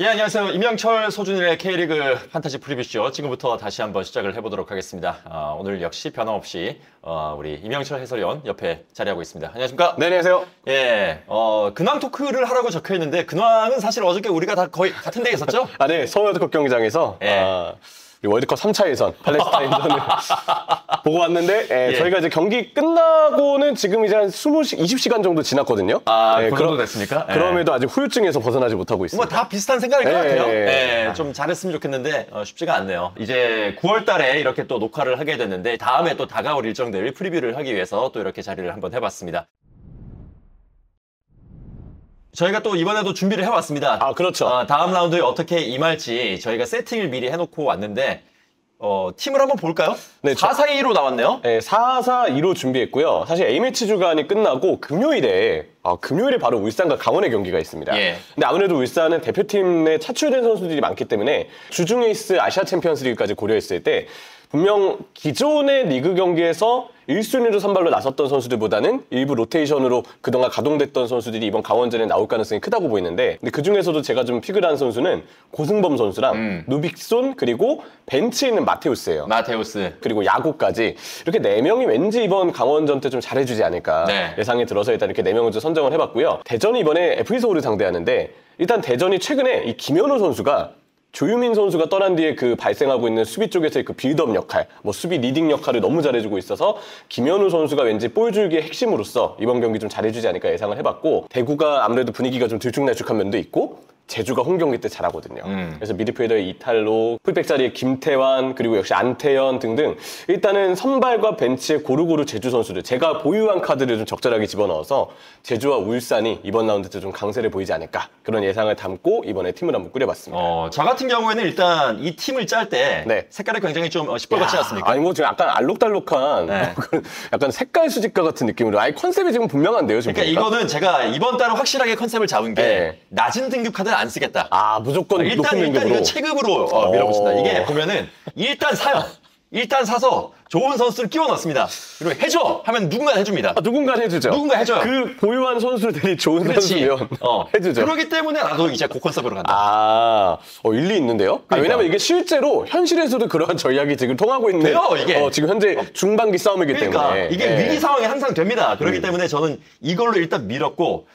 예, 안녕하세요. 임영철, 소준일의 K리그 판타지 프리뷰쇼 지금부터 다시 한번 시작을 해보도록 하겠습니다. 오늘 역시 변함없이 우리 임영철 해설위원 옆에 자리하고 있습니다. 안녕하십니까? 네, 안녕하세요. 예, 근황 토크를 하라고 적혀있는데 근황은 사실 어저께 우리가 다 거의 같은 데에 있었죠? 네, 서울 월드컵 경기장에서 우리 월드컵 3차 예선, 팔레스타인전을 보고 왔는데 저희가 이제 경기 끝나고는 지금 이제 한 20시간 정도 지났거든요. 그 정도 됐습니까? 그럼에도 아직 후유증에서 벗어나지 못하고 있습니다. 뭐 다 비슷한 생각일 것 같아요. 좀 잘했으면 좋겠는데 쉽지가 않네요. 이제 9월 달에 이렇게 또 녹화를 하게 됐는데 다음에 또 다가올 일정들 프리뷰를 하기 위해서 또 이렇게 자리를 한번 해봤습니다. 저희가 또 이번에도 준비를 해왔습니다. 그렇죠. 다음 라운드에 어떻게 임할지 저희가 세팅을 미리 해놓고 왔는데 팀을 한번 볼까요? 네, 4-4-2로 나왔네요. 네, 4-4-2로 준비했고요. 사실 A매치 주간이 끝나고 금요일에 바로 울산과 강원의 경기가 있습니다. 예. 근데 아무래도 울산은 대표팀에 차출된 선수들이 많기 때문에 주중 에이스 아시아 챔피언스 리그까지 고려했을 때 분명 기존의 리그 경기에서 1순위로 선발로 나섰던 선수들보다는 일부 로테이션으로 그동안 가동됐던 선수들이 이번 강원전에 나올 가능성이 크다고 보이는데, 근데 그중에서도 제가 좀 픽을 한 선수는 고승범 선수랑 누빅손, 그리고 벤치에 있는 마테우스예요. 마테우스. 그리고 야구까지 이렇게 4명이 왠지 이번 강원전 때 좀 잘해주지 않을까 예상이 들어서 일단 이렇게 4명을 좀 선정을 해봤고요. 대전이 이번에 FE서울을 상대하는데, 일단 대전이 최근에 이 김현우 선수가 조유민 선수가 떠난 뒤에 그 발생하고 있는 수비 쪽에서의 그 빌드업 역할, 수비 리딩 역할을 너무 잘해주고 있어서 김현우 선수가 왠지 볼 줄기의 핵심으로서 이번 경기 좀 잘해주지 않을까 예상을 해봤고, 대구가 아무래도 분위기가 좀 들쭉날쭉한 면도 있고 제주가 홈 경기 때 잘하거든요. 그래서 미드필더의 이탈로, 풀백 자리에 김태환, 그리고 역시 안태현 등등 일단은 선발과 벤치에 고루고루 제주 선수들, 제가 보유한 카드를 좀 적절하게 집어넣어서 제주와 울산이 이번 라운드 때 좀 강세를 보이지 않을까, 그런 예상을 담고 이번에 팀을 한번 꾸려봤습니다. 저 같은 경우에는 일단 이 팀을 짤 때 색깔이 굉장히 좀 시뻘겋지 않습니까? 아니 뭐 지금 약간 알록달록한 약간 색깔 수집가 같은 느낌으로 아예 컨셉이 지금 분명한데요, 지금. 그러니까 이거는 제가 이번 달은 확실하게 컨셉을 잡은 게 낮은 등급 카드는 안 쓰겠다. 무조건 높은 등급으로. 일단 체급으로 밀어봅시다. 이게 보면은 일단 사요. 일단 사서 좋은 선수를 끼워 넣습니다. 그리고 해줘 하면 누군가 해줍니다. 누군가 해주죠. 누군가 해줘요. 그 보유한 선수들이 좋은 선수면 해주죠. 그렇기 때문에 나도 이제 그 컨셉으로 간다. 일리 있는데요? 그러니까. 왜냐면 이게 실제로 현실에서도 그러한 전략이 지금 통하고 있는 돼요, 이게. 지금 현재 중반기 싸움이기 때문에. 이게 위기 상황이 항상 됩니다. 그렇기 때문에 저는 이걸로 일단 밀었고,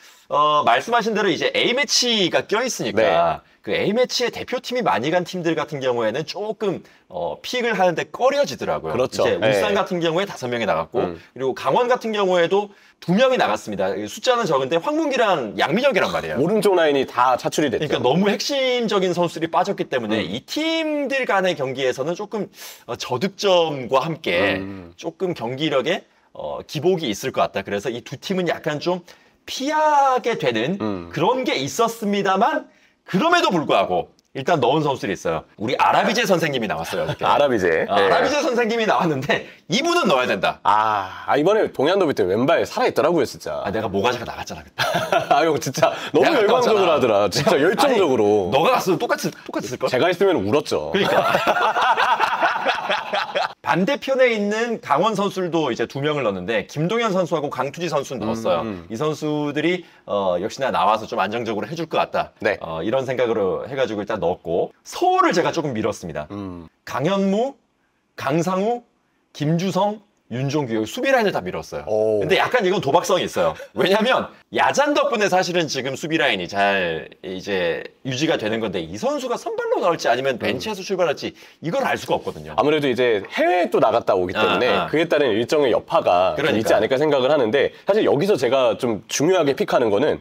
말씀하신 대로 이제 A매치가 껴있으니까 그 A매치에 대표팀이 많이 간 팀들 같은 경우에는 조금 픽을 하는데 꺼려지더라고요. 그렇죠. 이제 울산 같은 경우에 5명이 나갔고, 그리고 강원 같은 경우에도 2명이 나갔습니다. 숫자는 적은데 황문기랑 양민혁이란 말이에요. 오른쪽 라인이 다 차출이 됐죠. 그러니까 너무 핵심적인 선수들이 빠졌기 때문에 이 팀들 간의 경기에서는 조금 저득점과 함께 조금 경기력에 기복이 있을 것 같다. 그래서 이 두 팀은 약간 좀 피하게 되는 그런 게 있었습니다만, 그럼에도 불구하고 일단 넣은 선수들이 있어요. 우리 아라비제 선생님이 나왔어요. 이렇게. 아라비제. 아라비제 선생님이 나왔는데 이분은 넣어야 된다. 이번에 동해안더비 때 왼발 살아있더라고요, 진짜. 내가 모가지가 나갔잖아 그때. 형 진짜 너무 열광적으로 하더라. 진짜 열정적으로. 너가 갔으면 똑같이 쓸 걸? 제가 있으면 울었죠. 그러니까. 반대편에 있는 강원 선수들도 이제 2명을 넣었는데, 김동현 선수하고 강투지 선수는 넣었어요. 이 선수들이 역시나 나와서 좀 안정적으로 해줄 것 같다. 이런 생각으로 해가지고 일단 넣었고, 서울을 제가 조금 밀었습니다. 강현무, 강상우, 김주성, 윤종규, 여기 수비 라인을 다 밀었어요. 근데 약간 이건 도박성이 있어요. 왜냐면 야잔 덕분에 사실은 지금 수비 라인이 잘 이제 유지가 되는 건데, 이 선수가 선발로 나올지 아니면 벤치에서 출발할지 이걸 알 수가 없거든요. 아무래도 이제 해외에 또 나갔다 오기 때문에 그에 따른 일정의 여파가 좀 있지 않을까 생각을 하는데, 사실 여기서 제가 좀 중요하게 픽하는 거는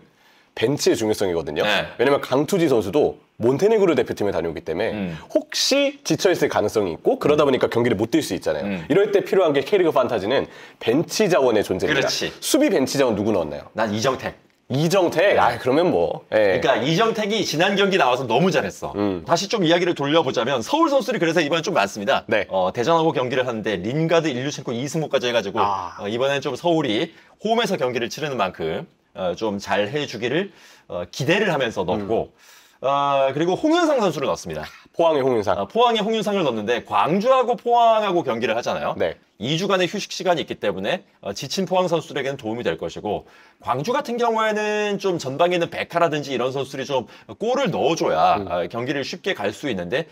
벤치의 중요성이거든요. 왜냐면 강투지 선수도 몬테네그로 대표팀에 다녀오기 때문에 혹시 지쳐있을 가능성이 있고, 그러다 보니까 경기를 못 뛸 수 있잖아요. 이럴 때 필요한 게 K리그 판타지는 벤치 자원의 존재입니다. 그렇지. 수비 벤치 자원 누구 넣었나요? 난 이정택. 이정택? 그러면 뭐. 그러니까 이정택이 지난 경기 나와서 너무 잘했어. 다시 좀 이야기를 돌려보자면 서울 선수들이 그래서 이번에 좀 많습니다. 대전하고 경기를 하는데 린가드, 일류첸코, 이승모까지 해가지고 이번에는 좀 서울이 홈에서 경기를 치르는 만큼 좀 잘 해주기를 기대를 하면서 넣고, 그리고 홍윤상 선수를 넣었습니다. 포항의 홍윤상. 포항의 홍윤상을 넣었는데, 광주하고 포항하고 경기를 하잖아요. 2주간의 휴식 시간이 있기 때문에 지친 포항 선수들에게는 도움이 될 것이고, 광주 같은 경우에는 좀 전방에 있는 백하라든지 이런 선수들이 좀 골을 넣어줘야 경기를 쉽게 갈 수 있는데,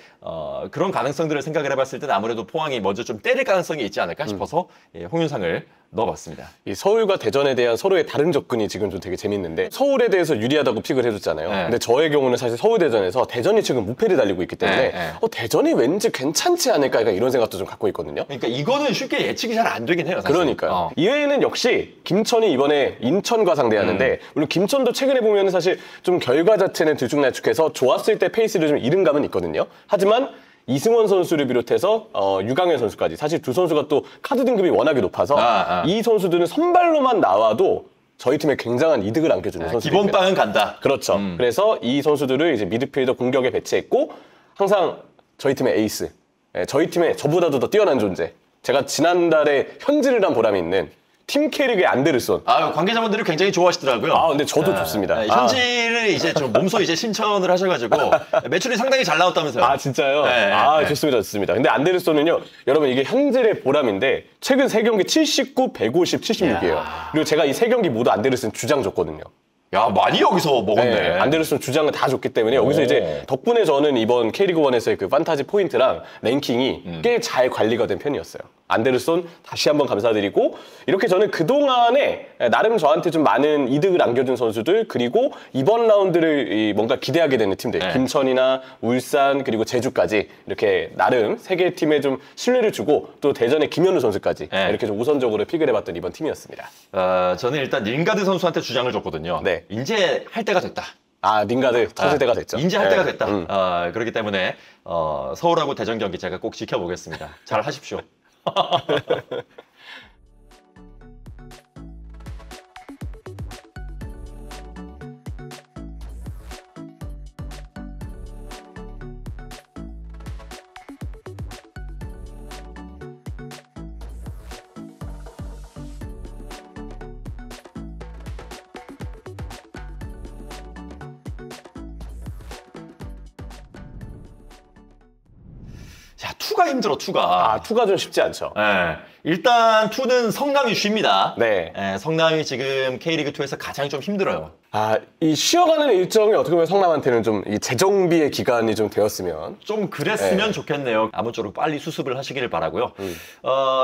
그런 가능성들을 생각을 해봤을 때는 아무래도 포항이 먼저 좀 때릴 가능성이 있지 않을까 싶어서 홍윤상을 넣어봤습니다. 이 서울과 대전에 대한 서로의 다른 접근이 지금 좀 되게 재밌는데, 서울에 대해서 유리하다고 픽을 해줬잖아요. 네. 근데 저의 경우는 사실 서울 대전에서 대전이 지금 무패를 달리고 있기 때문에 대전이 왠지 괜찮지 않을까, 이런 생각도 좀 갖고 있거든요. 그러니까 이거는 쉽게 예측이 잘 안 되긴 해요, 사실. 그러니까요. 이외에는 역시 김천이 이번에 인천과 상대하는데, 물론 김천도 최근에 보면 사실 좀 결과 자체는 들쭉날쭉해서 좋았을 때 페이스를 좀 잃은 감은 있거든요. 하지만 이승원 선수를 비롯해서 유강현 선수까지, 사실 두 선수가 또 카드 등급이 워낙에 높아서 이 선수들은 선발로만 나와도 저희 팀에 굉장한 이득을 안겨주는 선수들입니다. 기본빵은 간다. 그렇죠. 그래서 이 선수들을 이제 미드필더 공격에 배치했고, 항상 저희 팀의 에이스, 저희 팀의 저보다도 더 뛰어난 존재, 제가 지난달에 현질을 한 보람이 있는 팀 캐릭의 안데르손. 관계자분들이 굉장히 좋아하시더라고요. 근데 저도 좋습니다. 현질을 이제 좀 몸소 이제 신청을 하셔가지고 매출이 상당히 잘 나왔다면서요. 진짜요? 네. 좋습니다, 좋습니다. 근데 안데르손은요, 여러분 이게 현질의 보람인데 최근 3경기 79, 150, 76이에요. 그리고 제가 이 3경기 모두 안데르손 주장 줬거든요. 야, 많이 여기서 먹었네. 네, 안데르손 주장을 다 줬기 때문에 여기서 이제 덕분에 저는 이번 K리그1에서의 그 판타지 포인트랑 랭킹이 꽤 잘 관리가 된 편이었어요. 안데르손 다시 한번 감사드리고, 이렇게 저는 그동안에 나름 저한테 좀 많은 이득을 안겨준 선수들, 그리고 이번 라운드를 뭔가 기대하게 되는 팀들, 김천이나 울산 그리고 제주까지 이렇게 나름 3개 팀에 좀 신뢰를 주고, 또 대전의 김현우 선수까지 이렇게 좀 우선적으로 픽을 해봤던 이번 팀이었습니다. 저는 일단 링가드 선수한테 주장을 줬거든요. 네. 이제 할 때가 됐다. 링가드 터질 때가 됐죠. 이제 할 때가 됐다. 그렇기 때문에 서울하고 대전 경기 제가 꼭 지켜보겠습니다. 잘 하십시오. 자, 투가 힘들어, 투가. 투가 좀 쉽지 않죠. 네. 일단 투는 성남이 쉽니다. 네. 성남이 지금 K리그2에서 가장 좀 힘들어요. 이 쉬어가는 일정이 어떻게 보면 성남한테는 좀 이 재정비의 기간이 좀 되었으면. 좀 그랬으면 좋겠네요. 아무쪼록 빨리 수습을 하시기를 바라고요.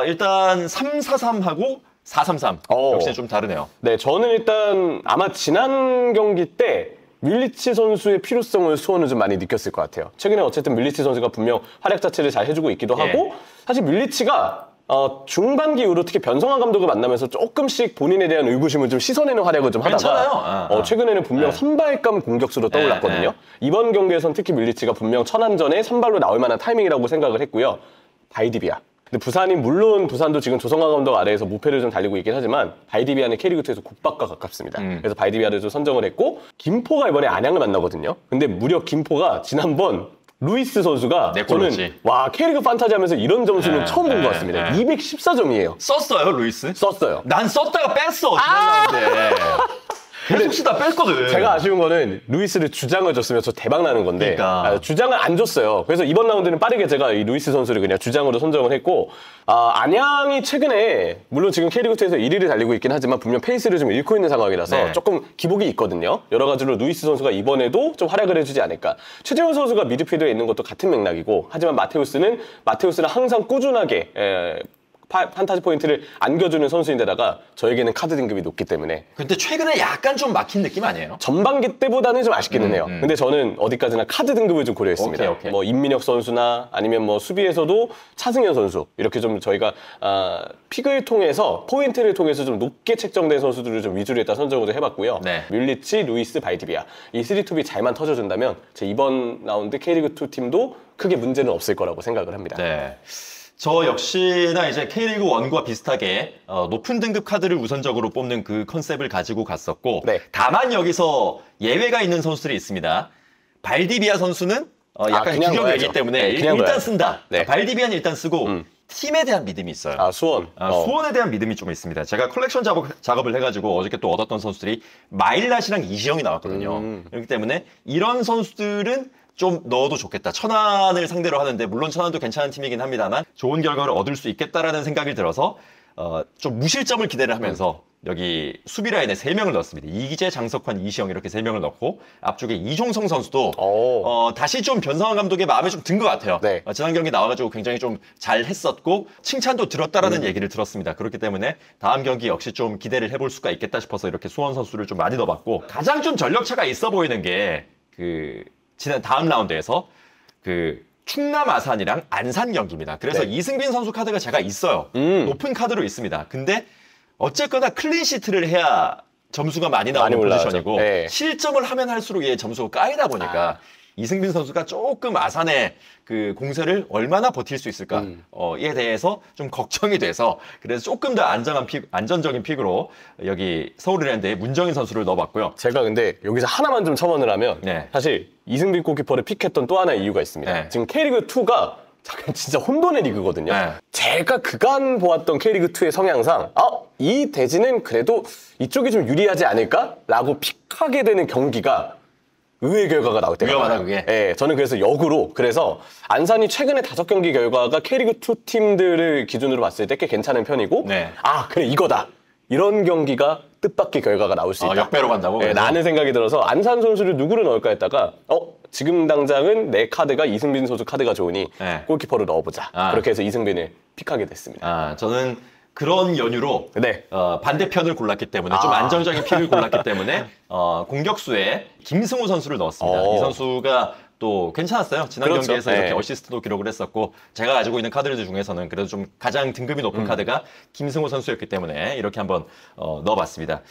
일단 3-4-3하고 4-3-3. 역시 좀 다르네요. 네, 저는 일단 아마 지난 경기 때 밀리치 선수의 필요성을 수원은 좀 많이 느꼈을 것 같아요. 최근에 어쨌든 밀리치 선수가 분명 활약 자체를 잘 해주고 있기도 하고, 사실 밀리치가 중반기 이후로 특히 변성환 감독을 만나면서 조금씩 본인에 대한 의구심을 좀 씻어내는 활약을 좀 하다가 최근에는 분명 선발감 공격수로 떠올랐거든요. 이번 경기에선 특히 밀리치가 분명 천안전에 선발로 나올 만한 타이밍이라고 생각을 했고요. 바이디비아. 근데 부산이 물론 부산도 지금 조성환 감독 아래에서 무패를 좀 달리고 있긴 하지만 바이디비아는 K리그2에서 국밥과 가깝습니다. 그래서 바이디비아를 좀 선정을 했고, 김포가 이번에 안양을 만나거든요. 근데 무려 김포가 지난번 루이스 선수가 저는 K리그 판타지 하면서 이런 점수는 처음 본 것 같습니다. 214점이에요. 썼어요, 루이스? 썼어요. 난 썼다가 뺐어. 지난라운드에. 계속 쓰다 뺐거든. 제가 아쉬운 거는 루이스를 주장을 줬으면 저 대박 나는 건데 주장을 안 줬어요. 그래서 이번 라운드는 빠르게 제가 이 루이스 선수를 그냥 주장으로 선정을 했고, 안양이 최근에 물론 지금 K리그2에서 1위를 달리고 있긴 하지만 분명 페이스를 좀 잃고 있는 상황이라서 조금 기복이 있거든요. 여러 가지로 루이스 선수가 이번에도 좀 활약을 해주지 않을까. 최재훈 선수가 미드필더에 있는 것도 같은 맥락이고, 하지만 마테우스는 항상 꾸준하게 판타지 포인트를 안겨주는 선수인데다가 저에게는 카드 등급이 높기 때문에. 근데 최근에 약간 좀 막힌 느낌 아니에요? 전반기 때보다는 좀 아쉽기는 해요. 근데 저는 어디까지나 카드 등급을 좀 고려했습니다. 오케이. 뭐 임민혁 선수나 아니면 뭐 수비에서도 차승현 선수, 이렇게 좀 저희가 픽을 통해서 포인트를 통해서 좀 높게 책정된 선수들을 좀 위주로 일단 선정을 좀 해봤고요. 밀리치, 루이스, 바이디비아 이 3톱이 잘만 터져준다면 제 이번 라운드 K리그2 팀도 크게 문제는 없을 거라고 생각을 합니다. 네. 저 역시나 이제 K리그1과 비슷하게 높은 등급 카드를 우선적으로 뽑는 그 컨셉을 가지고 갔었고, 다만 여기서 예외가 있는 선수들이 있습니다. 발디비아 선수는 약간 규격이기 때문에 일단 쓴다. 발디비아는 일단 쓰고 팀에 대한 믿음이 있어요. 수원. 수원에 대한 믿음이 좀 있습니다. 제가 컬렉션 작업을 해가지고 어저께 또 얻었던 선수들이 마일랏이랑 이시영이 나왔거든요. 그렇기 때문에 이런 선수들은 좀 넣어도 좋겠다. 천안을 상대로 하는데 물론 천안도 괜찮은 팀이긴 합니다만 좋은 결과를 얻을 수 있겠다라는 생각이 들어서 좀 무실점을 기대를 하면서 여기 수비 라인에 3명을 넣었습니다. 이기재, 장석환, 이시영 이렇게 3명을 넣고 앞쪽에 이종성 선수도 다시 좀 변성환 감독의 마음에 좀 든 것 같아요. 네. 지난 경기 나와가지고 굉장히 좀 잘했었고 칭찬도 들었다라는 얘기를 들었습니다. 그렇기 때문에 다음 경기 역시 좀 기대를 해볼 수가 있겠다 싶어서 이렇게 수원 선수를 좀 많이 넣어봤고 가장 좀 전력차가 있어 보이는 게 지난 다음 라운드에서 충남 아산이랑 안산 경기입니다. 그래서 네. 이승빈 선수 카드가 제가 있어요. 높은 카드로 있습니다. 근데 어쨌거나 클린시트를 해야 점수가 많이 나오는 포지션이고 네. 실점을 하면 할수록 얘 점수가 까이다 보니까 이승빈 선수가 조금 아산의 공세를 얼마나 버틸 수 있을까에 대해서 좀 걱정이 돼서 그래서 조금 더 안전적인 픽으로 여기 서울이랜드에 문정인 선수를 넣어봤고요. 제가 근데 여기서 하나만 좀 첨언을 하면 네. 사실 이승빈 골키퍼를 픽했던 또 하나의 이유가 있습니다. 네. 지금 K리그2가 진짜 혼돈의 리그거든요. 네. 제가 그간 보았던 K리그2의 성향상 이 대진은 그래도 이쪽이 좀 유리하지 않을까라고 픽하게 되는 경기가 의외의 결과가 나올 때가 위험하다 그게. 네, 저는 그래서 역으로 그래서 안산이 최근에 5경기 결과가 K리그2 팀들을 기준으로 봤을 때 꽤 괜찮은 편이고 네. 그래 이거다. 이런 경기가 뜻밖의 결과가 나올 수 있다. 역배로 간다고? 네, 라는 생각이 들어서 안산 선수를 누구를 넣을까 했다가 지금 당장은 내 카드가 이승빈 선수 카드가 좋으니 네. 골키퍼를 넣어보자. 그렇게 해서 이승빈을 픽하게 됐습니다. 저는 그런 연유로 네. 반대편을 골랐기 때문에 좀 안정적인 픽을 골랐기 때문에 공격수에 김승우 선수를 넣었습니다. 이 선수가 또 괜찮았어요. 지난 그렇죠. 경기에서 이렇게 어시스트도 기록을 했었고 제가 가지고 있는 카드들 중에서는 그래도 좀 가장 등급이 높은 카드가 김승우 선수였기 때문에 이렇게 한번 넣어봤습니다.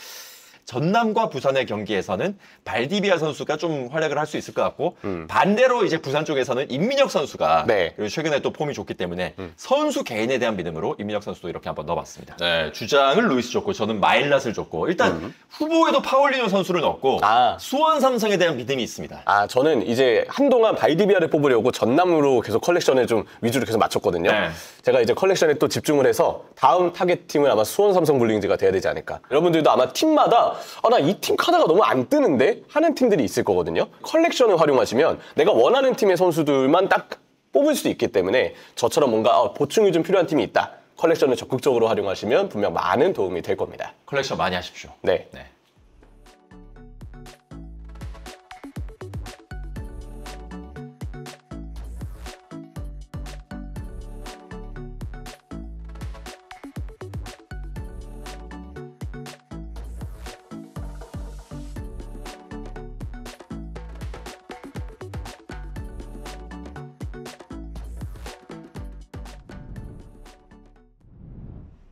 전남과 부산의 경기에서는 발디비아 선수가 좀 활약을 할 수 있을 것 같고 반대로 이제 부산 쪽에서는 임민혁 선수가 네. 그리고 최근에 또 폼이 좋기 때문에 선수 개인에 대한 믿음으로 임민혁 선수도 이렇게 한번 넣어봤습니다. 네, 주장을 루이스 줬고 저는 마일랏을 줬고 일단 후보에도 파울리노 선수를 넣었고 수원 삼성에 대한 믿음이 있습니다. 저는 이제 한동안 발디비아를 뽑으려고 전남으로 계속 컬렉션을 좀 위주로 계속 맞췄거든요. 네. 제가 이제 컬렉션에 또 집중을 해서 다음 타겟팀은 아마 수원 삼성 블링즈가 돼야 되지 않을까. 여러분들도 아마 팀마다 나 이 팀 카드가 너무 안 뜨는데 하는 팀들이 있을 거거든요. 컬렉션을 활용하시면 내가 원하는 팀의 선수들만 딱 뽑을 수 있기 때문에 저처럼 뭔가 보충이 좀 필요한 팀이 있다. 컬렉션을 적극적으로 활용하시면 분명 많은 도움이 될 겁니다. 컬렉션 많이 하십시오. 네.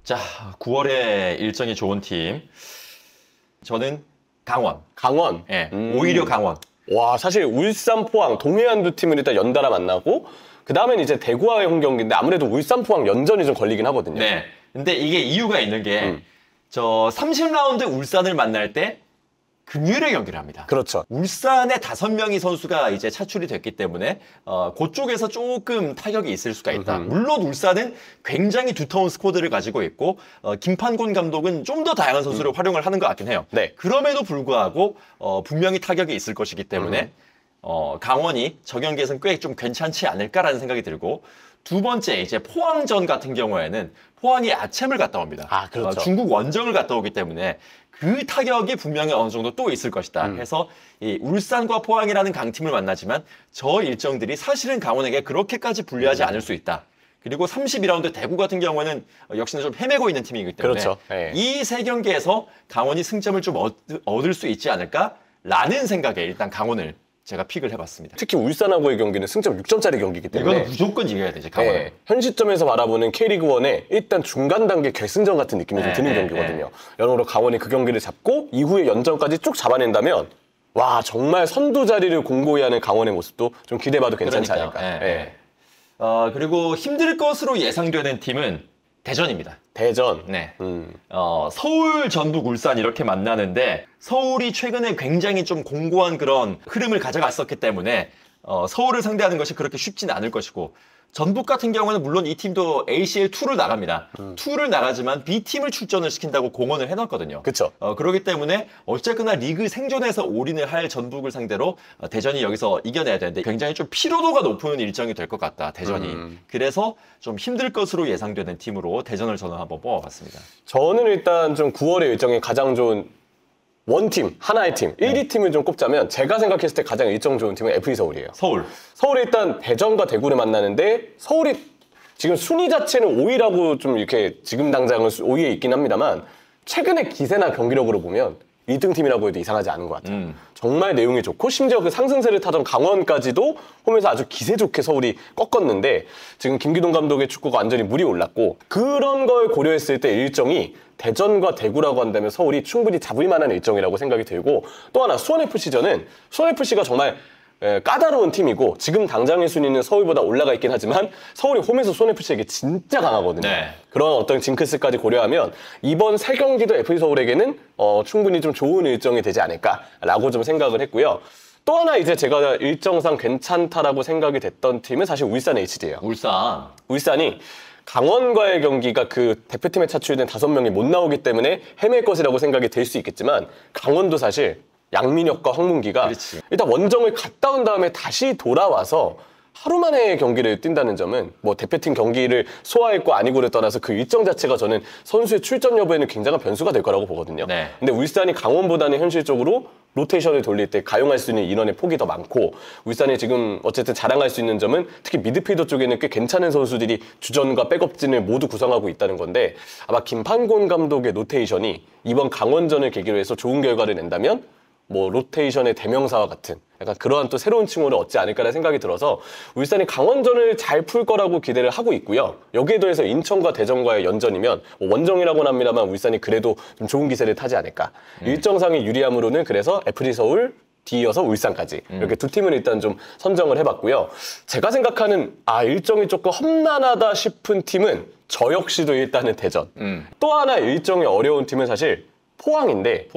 자, 9월에 일정이 좋은 팀. 저는 강원. 강원? 네, 오히려 강원. 와, 사실 울산, 포항, 동해안 두 팀을 일단 연달아 만나고 그 다음엔 이제 대구와의 홈 경기인데 아무래도 울산, 포항 연전이 좀 걸리긴 하거든요. 네. 근데 이게 이유가 있는 게 저 30라운드 울산을 만날 때 금요일에 경기를 합니다. 그렇죠. 울산에 5명의 선수가 이제 차출이 됐기 때문에 그쪽에서 조금 타격이 있을 수가 있다. 물론 울산은 굉장히 두터운 스쿼드를 가지고 있고 김판곤 감독은 좀 더 다양한 선수를 활용을 하는 것 같긴 해요. 네. 그럼에도 불구하고 분명히 타격이 있을 것이기 때문에 강원이 저 경기에서는 꽤 좀 괜찮지 않을까라는 생각이 들고 두 번째 이제 포항전 같은 경우에는 포항이 아챔을 갔다 옵니다. 그렇죠. 중국 원정을 갔다 오기 때문에 그 타격이 분명히 어느 정도 또 있을 것이다. 해서 이 울산과 포항이라는 강팀을 만나지만 저 일정들이 사실은 강원에게 그렇게까지 불리하지 않을 수 있다. 그리고 32라운드 대구 같은 경우에는 역시나 좀 헤매고 있는 팀이기 때문에 그렇죠. 네. 이 세 경기에서 강원이 승점을 좀 얻을 수 있지 않을까라는 생각에 일단 강원을 제가 픽을 해봤습니다. 특히 울산하고의 경기는 승점 6점짜리 경기이기 때문에 이거는 무조건 이겨야 되지, 강원은. 네, 현 시점에서 바라보는 K리그1의 일단 중간 단계 결승전 같은 느낌이 좀 드는 경기거든요. 여러모로 강원이 그 경기를 잡고 이후에 연전까지 쭉 잡아낸다면 와 정말 선두 자리를 공고히 하는 강원의 모습도 좀 기대해봐도 괜찮지 않을까. 그리고 힘들 것으로 예상되는 팀은 대전입니다. 대전. 네. 서울, 전북, 울산 이렇게 만나는데 서울이 최근에 굉장히 좀 공고한 그런 흐름을 가져갔었기 때문에 서울을 상대하는 것이 그렇게 쉽지는 않을 것이고 전북 같은 경우는 물론 이 팀도 ACL2를 나갑니다. 2를 나가지만 B팀을 출전을 시킨다고 공언을 해놨거든요. 그렇죠. 그렇기 때문에 어쨌거나 리그 생존에서 올인을 할 전북을 상대로 대전이 여기서 이겨내야 되는데 굉장히 좀 피로도가 높은 일정이 될 것 같다, 대전이. 그래서 좀 힘들 것으로 예상되는 팀으로 대전을 저는 한번 뽑아봤습니다. 저는 일단 좀 9월의 일정이 가장 좋은 원팀, 하나의 팀, 1위 팀을 좀 꼽자면 제가 생각했을 때 가장 일정 좋은 팀은 FE 서울이에요. 서울이 일단 대전과 대구를 만나는데 서울이 지금 순위 자체는 5위라고 좀 이렇게 지금 당장은 5위에 있긴 합니다만 최근에 기세나 경기력으로 보면 1등 팀이라고 해도 이상하지 않은 것 같아요. 정말 내용이 좋고 심지어 그 상승세를 타던 강원까지도 홈에서 아주 기세 좋게 서울이 꺾었는데 지금 김기동 감독의 축구가 완전히 물이 올랐고 그런 걸 고려했을 때 일정이 대전과 대구라고 한다면 서울이 충분히 잡을 만한 일정이라고 생각이 들고 또 하나 수원FC전은 수원FC가 정말 까다로운 팀이고 지금 당장의 순위는 서울보다 올라가 있긴 하지만 서울이 홈에서 수원FC에게 진짜 강하거든요. 네. 그런 어떤 징크스까지 고려하면 이번 3경기도 FE서울에게는 충분히 좀 좋은 일정이 되지 않을까라고 좀 생각을 했고요. 또 하나 이제 제가 일정상 괜찮다라고 생각이 됐던 팀은 사실 울산 HD예요. 울산이 강원과의 경기가 그 대표팀에 차출된 5명이 못 나오기 때문에 헤맬 것이라고 생각이 될 수 있겠지만 강원도 사실 양민혁과 황문기가 일단 원정을 갔다 온 다음에 다시 돌아와서 하루 만에 경기를 뛴다는 점은 뭐 대표팀 경기를 소화했고 아니고를 떠나서 그 일정 자체가 저는 선수의 출전 여부에는 굉장한 변수가 될 거라고 보거든요. 네. 근데 울산이 강원보다는 현실적으로 로테이션을 돌릴 때 가용할 수 있는 인원의 폭이 더 많고 울산이 지금 어쨌든 자랑할 수 있는 점은 특히 미드필더 쪽에는 꽤 괜찮은 선수들이 주전과 백업진을 모두 구성하고 있다는 건데 아마 김판곤 감독의 로테이션이 이번 강원전을 계기로 해서 좋은 결과를 낸다면 뭐 로테이션의 대명사와 같은 약간 그러한 또 새로운 칭호를 얻지 않을까라는 생각이 들어서 울산이 강원전을 잘 풀 거라고 기대를 하고 있고요. 여기에 더해서 인천과 대전과의 연전이면 뭐 원정이라고는 합니다만 울산이 그래도 좀 좋은 기세를 타지 않을까. 일정상의 유리함으로는 그래서 FC 서울 뒤이어서 울산까지 이렇게 두 팀을 일단 좀 선정을 해봤고요. 제가 생각하는 일정이 조금 험난하다 싶은 팀은 저 역시도 일단은 대전. 또 하나 일정이 어려운 팀은 사실 포항인데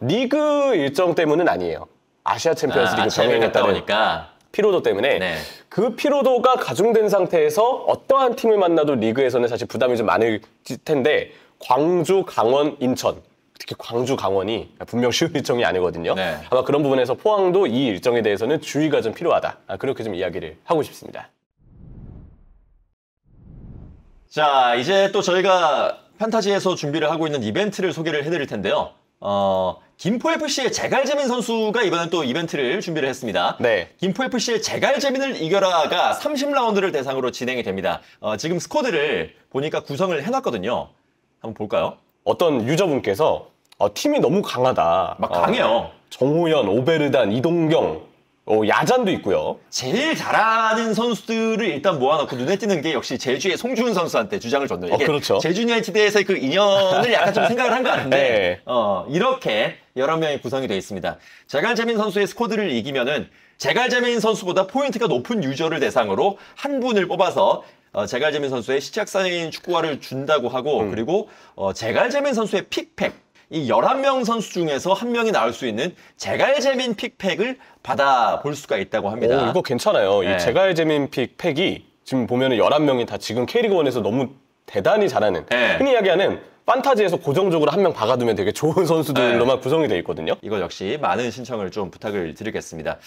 리그 일정 때문은 아니에요. 아시아 챔피언스 리그 병행에 따른 피로도 때문에 그 피로도가 가중된 상태에서 어떠한 팀을 만나도 리그에서는 사실 부담이 좀 많을 텐데 광주, 강원, 인천 특히 광주, 강원이 분명 쉬운 일정이 아니거든요. 아마 그런 부분에서 포항도 이 일정에 대해서는 주의가 좀 필요하다. 그렇게 좀 이야기를 하고 싶습니다. 자, 이제 또 저희가 판타지에서 준비를 하고 있는 이벤트를 소개를 해드릴 텐데요. 김포FC의 제갈재민 선수가 이번엔 또 이벤트를 준비를 했습니다. 김포FC의 제갈재민을 이겨라가 30라운드를 대상으로 진행이 됩니다. 지금 스쿼드를 보니까 구성을 해놨거든요. 한번 볼까요? 어떤 유저분께서 팀이 너무 강하다. 막 강해요. 정호연, 오베르단, 이동경, 야잔도 있고요. 제일 잘하는 선수들을 일단 모아놓고 눈에 띄는 게 역시 제주의 송주훈 선수한테 주장을 줬네요. 이게 그렇죠. 제주 유나이티드에서의 그 인연을 약간 좀 생각을 한 것 같은데 이렇게 여러 명이 구성이 되어 있습니다. 제갈재민 선수의 스쿼드를 이기면은 제갈재민 선수보다 포인트가 높은 유저를 대상으로 한 분을 뽑아서 제갈재민 선수의 시작사인 축구화를 준다고 하고 그리고 제갈재민 선수의 픽팩 이 11명 선수 중에서 한 명이 나올 수 있는 제갈재민 픽팩을 받아볼 수가 있다고 합니다. 이거 괜찮아요. 이 제갈재민 픽팩이 지금 보면은 11명이 다 지금 K리그1에서 너무 대단히 잘하는 흔히 이야기하는 판타지에서 고정적으로 한 명 박아두면 되게 좋은 선수들로만 구성이 되어 있거든요. 이거 역시 많은 신청을 좀 부탁을 드리겠습니다.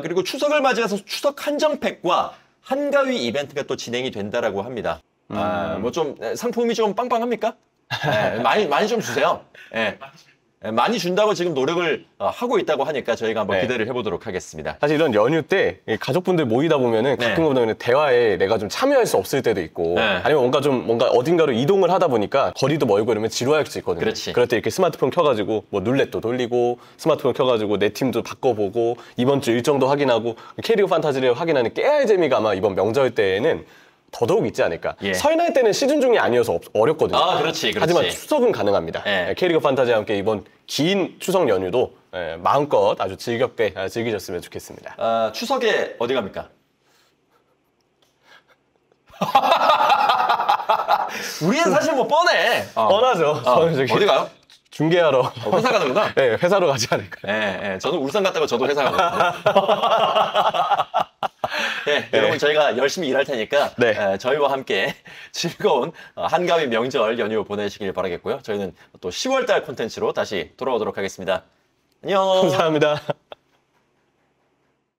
그리고 추석을 맞이해서 추석 한정팩과 한가위 이벤트가 또 진행이 된다라고 합니다. 뭐 좀 상품이 좀 빵빵합니까? 많이 좀 주세요. 많이 준다고 지금 노력을 하고 있다고 하니까 저희가 한번 기대를 해보도록 하겠습니다. 사실 이런 연휴 때 가족분들 모이다 보면은 가끔 보면 대화에 내가 좀 참여할 수 없을 때도 있고 아니면 뭔가 어딘가로 이동을 하다 보니까 거리도 멀고 이러면 지루할 수 있거든요. 그럴 때 이렇게 스마트폰 켜가지고 뭐 룰렛도 돌리고 스마트폰 켜가지고 내 팀도 바꿔보고 이번 주 일정도 확인하고 K리그 판타지를 확인하는 깨알 재미가 아마 이번 명절 때에는 더더욱 있지 않을까. 설날 때는 시즌 중이 아니어서 어렵거든요. 그렇지. 하지만 추석은 가능합니다. K리그 판타지와 함께 이번 긴 추석 연휴도 마음껏 아주 즐겁게 즐기셨으면 좋겠습니다. 추석에 어디 갑니까? 우리는 사실 뭐 뻔해. 뻔하죠. 어디 가요? 중계하러. 회사 가는구나? 네, 회사로 가지 않을까. 네, 저는 울산 갔다가 저도 회사 가거든요. 네, 여러분 저희가 열심히 일할 테니까 저희와 함께 즐거운 한가위 명절 연휴 보내시길 바라겠고요. 저희는 또 10월달 콘텐츠로 다시 돌아오도록 하겠습니다. 안녕. 감사합니다.